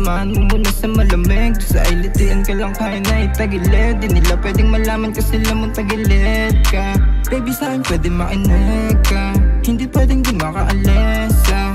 Samahan mo muna sa malamig, sa ilitian ka lang kaya na itagilid. Di nila pwedeng malaman kasi lamang tagilid ka. Baby sa'kin pwede makinig ka, hindi pwedeng di makaalis ah.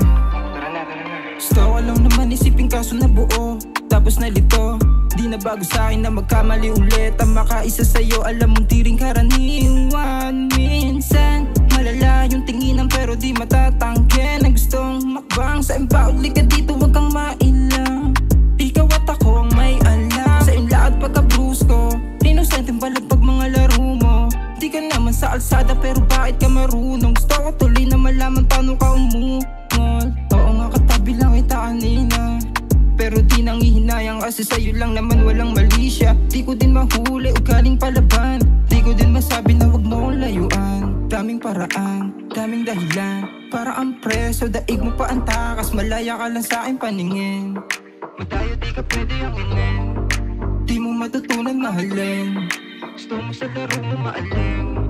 Gusto ko lang naman isipin kaso nabuo, tapos nalito. Di na bago sa'kin na magkamali ulit. Ang makaisa sa'yo alam mong di rin karaniwan. Minsan malala yung tinginan pero di matatangke. Na gustong makbang sa impauli ka dito wag kang mailang. Ikaw at ako ang may alam sa iyong lahat pagka-bruise ko. Inosenteng balag pag mga laro mo. Di ka naman sa alsada pero bakit ka marunong? Gusto ko tuloy na malaman paano ka umungol. Oo nga katabi lang kita kanina, pero di nangihinayang kasi sa'yo lang naman walang mali siya. Di ko din mahuli o galing palaban, di ko din masabi na wag mo layuan. Daming paraan, daming dahilan para ang preso, daig mo pa ang takas. Malaya ka lang sa'kin paningin, madayo di ka pwede anginin. Di mo matutunan mahalin, gusto mo sa laro mo maalim.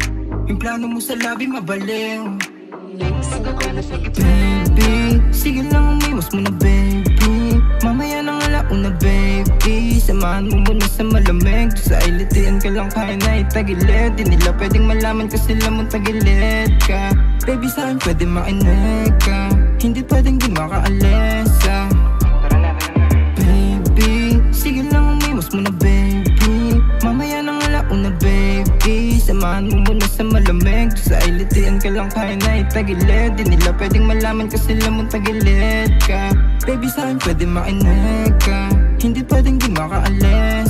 Yung plano mo sa labi mabaliw. Baby, sige lang umiwas mo na baby, mamaya nang alauna baby. Samahan mo muna sa malamig, sa ilitian ka lang kaya na itagilid. Di nila pwedeng malaman kasi lamang tagilid ka. Baby sa'kin pwede makinig ka, hindi pwedeng di makaalis ah. Baby, sige lang umiwas mo na baby, mamaya nang alauna baby. Samahan mo muna sa malamig, sa ilitian ka lang kaya na itagilid. Di nila pwedeng malaman kasi lamang tagilid ka. Baby sa'kin pwede makinig ka, hindi pwedeng di makaalis.